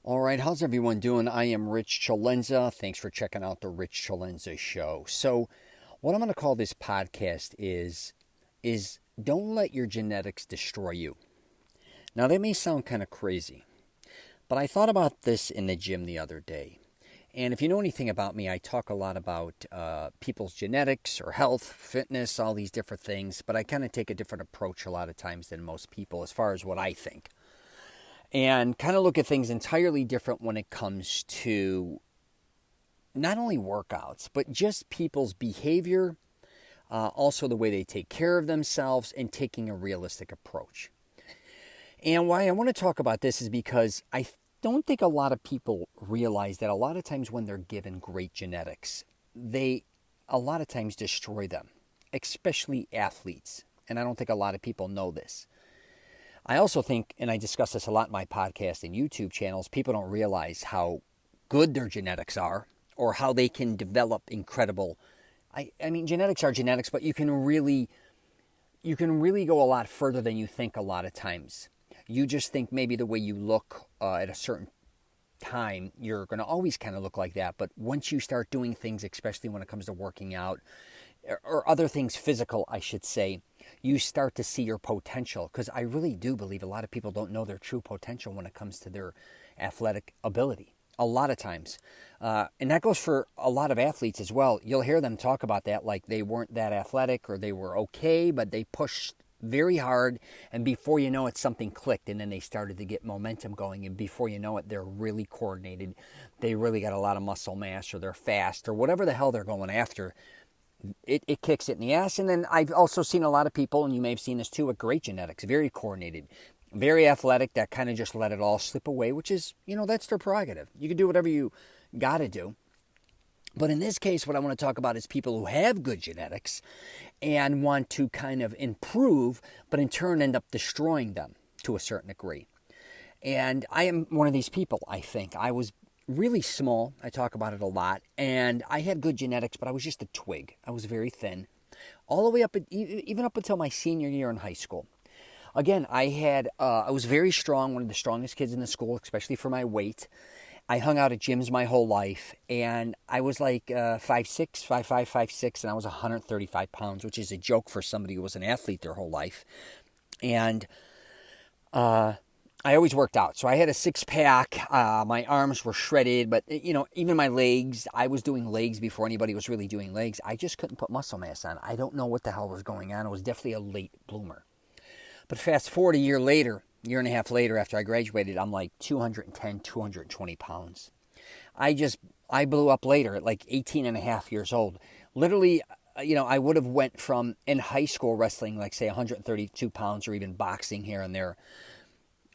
All right, how's everyone doing? I am Rich CELENZA. Thanks for checking out the Rich CELENZA show. So, what I'm going to call this podcast is don't let your genetics destroy you. Now, that may sound kind of crazy, but I thought about this in the gym the other day. And if you know anything about me, I talk a lot about people's genetics or health, fitness, all these different things, but I kind of take a different approach a lot of times than most people as far as what I think. And kind of look at things entirely different when it comes to not only workouts, but just people's behavior, also the way they take care of themselves, and taking a realistic approach. And why I want to talk about this is because I don't think a lot of people realize that a lot of times when they're given great genetics, they a lot of times destroy them, especially athletes. And I don't think a lot of people know this. I also think, and I discuss this a lot in my podcast and YouTube channels, people don't realize how good their genetics are or how they can develop incredible. I mean, genetics are genetics, but you can really go a lot further than you think a lot of times. You just think maybe the way you look at a certain time, you're going to always kind of look like that. But once you start doing things, especially when it comes to working out or other things physical, I should say, you start to see your potential. Because I really do believe a lot of people don't know their true potential when it comes to their athletic ability. A lot of times. And that goes for a lot of athletes as well. You'll hear them talk about that like they weren't that athletic or they were okay, but they pushed very hard, and before you know it, something clicked, and then they started to get momentum going, and before you know it, they're really coordinated. They really got a lot of muscle mass, or they're fast, or whatever the hell they're going after. It kicks it in the ass. And then I've also seen a lot of people, and you may have seen this too, with great genetics, very coordinated, very athletic, that kind of just let it all slip away, which is, that's their prerogative. You can do whatever you got to do. But in this case, what I want to talk about is people who have good genetics and want to kind of improve, but in turn end up destroying them to a certain degree. And I am one of these people, I think. I was really small. I talk about it a lot. And I had good genetics, but I was just a twig. I was very thin. All the way up, even up until my senior year in high school. Again, I was very strong, one of the strongest kids in the school, especially for my weight. I hung out at gyms my whole life, and I was like 5'6", 5'5", 5'6", and I was 135 pounds, which is a joke for somebody who was an athlete their whole life. And I always worked out. So I had a six-pack. My arms were shredded, but, even my legs, I was doing legs before anybody was really doing legs. I just couldn't put muscle mass on. I don't know what the hell was going on. It was definitely a late bloomer. But fast forward a year and a half later after I graduated, I'm like 210, 220 pounds. I blew up later at like 18 and a half years old. Literally, I would have went from in high school wrestling, like say 132 pounds or even boxing here and there.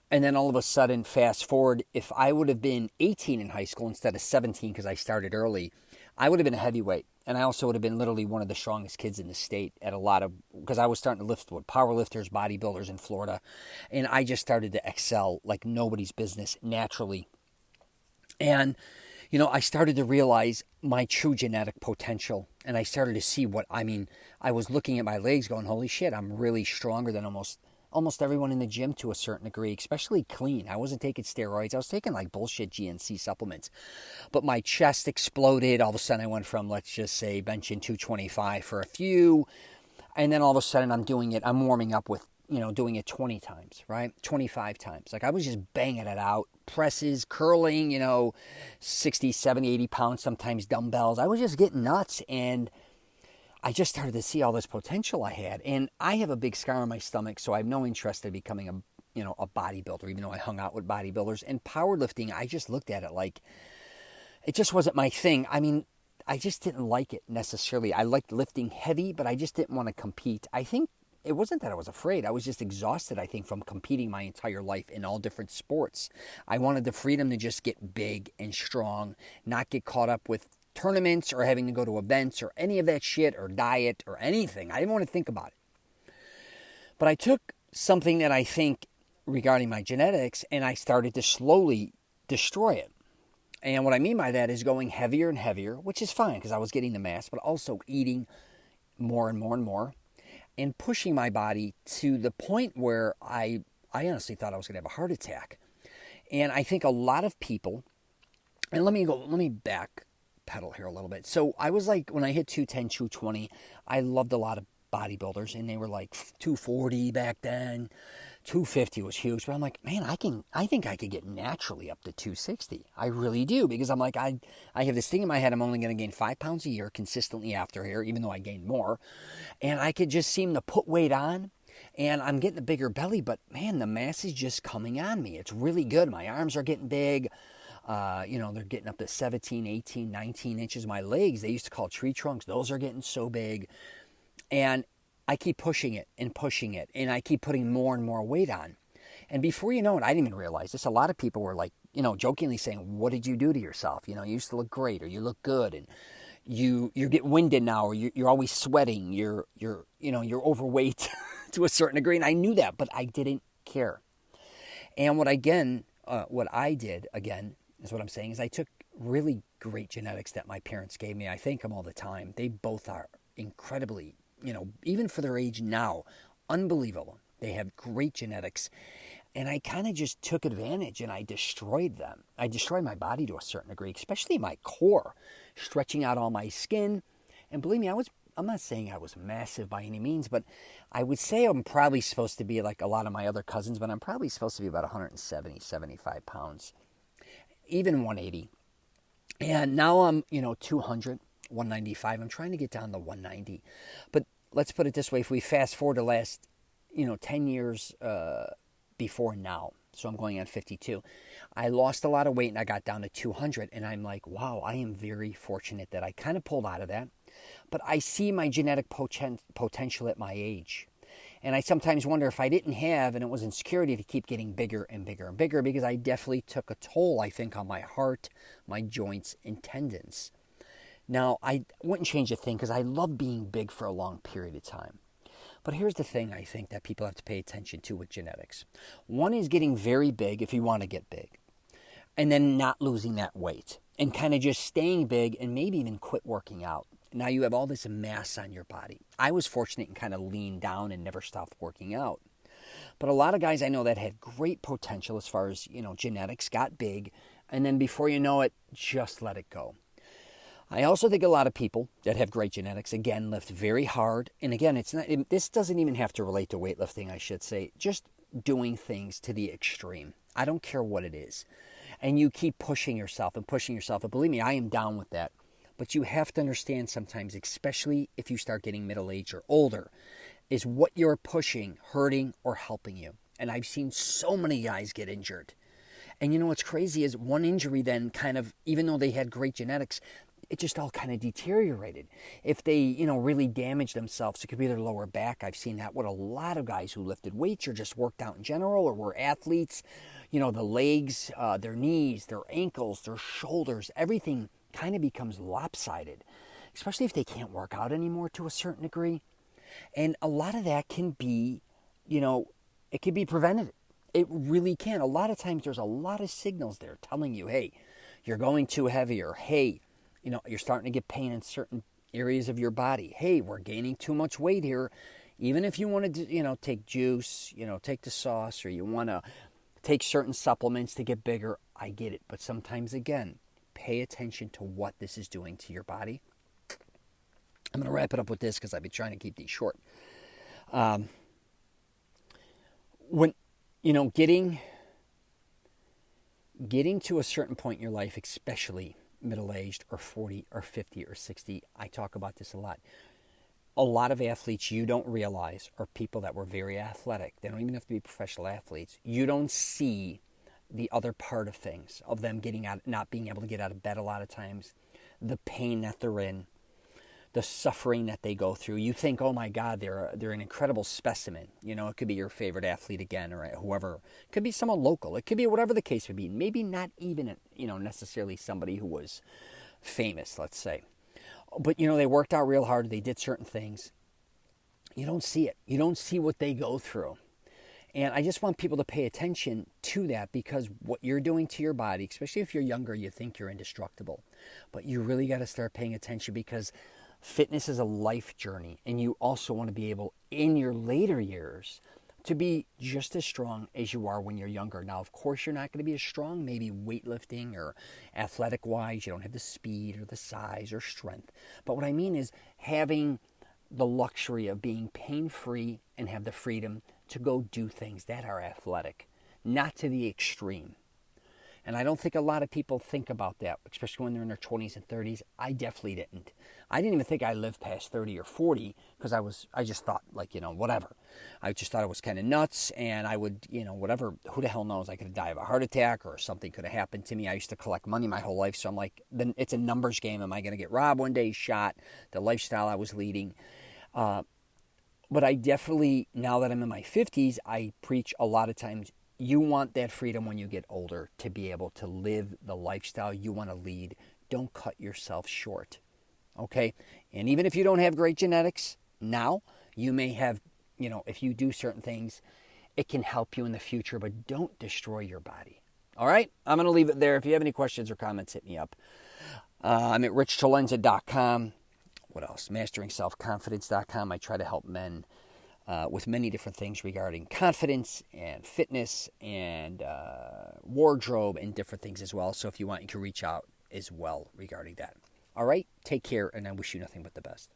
And then all of a sudden, fast forward, if I would have been 18 in high school instead of 17 because I started early, I would have been a heavyweight. And I also would have been literally one of the strongest kids in the state at because I was starting to lift with power lifters, bodybuilders in Florida. And I just started to excel like nobody's business naturally. And, I started to realize my true genetic potential. And I started to see I was looking at my legs going, holy shit, I'm really stronger than almost everyone in the gym to a certain degree, especially clean. I wasn't taking steroids. I was taking like bullshit GNC supplements. But my chest exploded. All of a sudden I went from, let's just say, benching 225 for a few. And then all of a sudden I'm warming up with, doing it 20 times, right? 25 times. Like I was just banging it out. Presses, curling, 60, 70, 80 pounds, sometimes dumbbells. I was just getting nuts, and I just started to see all this potential I had. And I have a big scar on my stomach, so I have no interest in becoming a bodybuilder, even though I hung out with bodybuilders. And powerlifting, I just looked at it like it just wasn't my thing. I mean, I just didn't like it necessarily. I liked lifting heavy, but I just didn't want to compete. I think it wasn't that I was afraid. I was just exhausted, I think, from competing my entire life in all different sports. I wanted the freedom to just get big and strong, not get caught up with tournaments or having to go to events or any of that shit or diet or anything. I didn't want to think about it. But I took something that I think regarding my genetics and I started to slowly destroy it. And what I mean by that is going heavier and heavier, which is fine because I was getting the mass, but also eating more and more and more and pushing my body to the point where I honestly thought I was going to have a heart attack. And I think a lot of people, and let me back pedal here a little bit. So I was like, when I hit 210, 220, I loved a lot of bodybuilders, and they were like 240 back then. 250 was huge, but I'm like, man, I think I could get naturally up to 260. I really do, because I'm like, I have this thing in my head, I'm only going to gain 5 pounds a year consistently after here, even though I gained more. And I could just seem to put weight on, and I'm getting a bigger belly, but man, the mass is just coming on me. It's really good. My arms are getting big. They're getting up to 17, 18, 19 inches. My legs, they used to call tree trunks. Those are getting so big. And I keep pushing it, and I keep putting more and more weight on. And before you know it, I didn't even realize this. A lot of people were like, jokingly saying, what did you do to yourself? You used to look great, or you look good, and you get winded now, or you're always sweating. You're overweight to a certain degree. And I knew that, but I didn't care. And what I did again, is what I'm saying, is I took really great genetics that my parents gave me. I thank them all the time. They both are incredibly, even for their age now, unbelievable. They have great genetics. And I kind of just took advantage, and I destroyed them. I destroyed my body to a certain degree, especially my core, stretching out all my skin. And believe me, I'm not saying I was massive by any means, but I would say I'm probably supposed to be like a lot of my other cousins, but I'm probably supposed to be about 170, 75 pounds, even 180. And now I'm, 200, 195. I'm trying to get down to 190. But let's put it this way. If we fast forward the last, 10 years before now, so I'm going on 52, I lost a lot of weight and I got down to 200. And I'm like, wow, I am very fortunate that I kind of pulled out of that. But I see my genetic potential at my age. And I sometimes wonder if I didn't have, and it was insecurity to keep getting bigger and bigger and bigger, because I definitely took a toll, I think, on my heart, my joints, and tendons. Now, I wouldn't change a thing, because I love being big for a long period of time. But here's the thing I think that people have to pay attention to with genetics. One is getting very big if you want to get big, and then not losing that weight, and kind of just staying big, and maybe even quit working out. Now you have all this mass on your body. I was fortunate and kind of leaned down and never stopped working out. But a lot of guys I know that had great potential as far as, genetics, got big, and then before you know it, just let it go. I also think a lot of people that have great genetics, again, lift very hard. And again, this doesn't even have to relate to weightlifting, I should say. Just doing things to the extreme. I don't care what it is. And you keep pushing yourself. And believe me, I am down with that. But you have to understand sometimes, especially if you start getting middle-aged or older, is what you're pushing hurting or helping you. And I've seen so many guys get injured. And what's crazy is one injury then kind of, even though they had great genetics, it just all kind of deteriorated. If they, really damaged themselves, it could be their lower back. I've seen that with a lot of guys who lifted weights or just worked out in general or were athletes. The legs, their knees, their ankles, their shoulders, everything kind of becomes lopsided, especially if they can't work out anymore to a certain degree. And a lot of that can be, it can be prevented. It really can. A lot of times there's a lot of signals there telling you, hey, you're going too heavy, or hey, you're starting to get pain in certain areas of your body. Hey, we're gaining too much weight here. Even if you want to, take juice, take the sauce, or you want to take certain supplements to get bigger, I get it. But sometimes, again, pay attention to what this is doing to your body. I'm going to wrap it up with this because I've been trying to keep these short. When, getting to a certain point in your life, especially middle-aged or 40 or 50 or 60, I talk about this a lot. A lot of athletes you don't realize are people that were very athletic. They don't even have to be professional athletes. You don't see the other part of things, of them getting out, not being able to get out of bed a lot of times, the pain that they're in, the suffering that they go through. You think, oh my God, they're an incredible specimen. It could be your favorite athlete again, or whoever. It could be someone local. It could be whatever the case would be. Maybe not even, necessarily somebody who was famous, let's say. But, they worked out real hard. They did certain things. You don't see it. You don't see what they go through. And I just want people to pay attention to that, because what you're doing to your body, especially if you're younger, you think you're indestructible. But you really got to start paying attention, because fitness is a life journey. And you also want to be able, in your later years, to be just as strong as you are when you're younger. Now, of course, you're not going to be as strong, maybe weightlifting or athletic-wise. You don't have the speed or the size or strength. But what I mean is having the luxury of being pain-free and have the freedom to go do things that are athletic, not to the extreme. And I don't think a lot of people think about that, especially when they're in their 20s and 30s. I definitely didn't. I didn't even think I lived past 30 or 40 because I just thought, like, whatever. I just thought it was kind of nuts, and I would, whatever, who the hell knows, I could die of a heart attack or something could have happened to me. I used to collect money my whole life, so I'm like, then it's a numbers game. Am I going to get robbed one day, shot, the lifestyle I was leading? But I definitely, now that I'm in my 50s, I preach a lot of times, you want that freedom when you get older to be able to live the lifestyle you want to lead. Don't cut yourself short, okay? And even if you don't have great genetics now, you may have, if you do certain things, it can help you in the future, but don't destroy your body. All right? I'm going to leave it there. If you have any questions or comments, hit me up. I'm at richcelenza.com. What else? MasteringSelfConfidence.com. I try to help men with many different things regarding confidence and fitness and wardrobe and different things as well. So if you want, you can reach out as well regarding that. All right? Take care, and I wish you nothing but the best.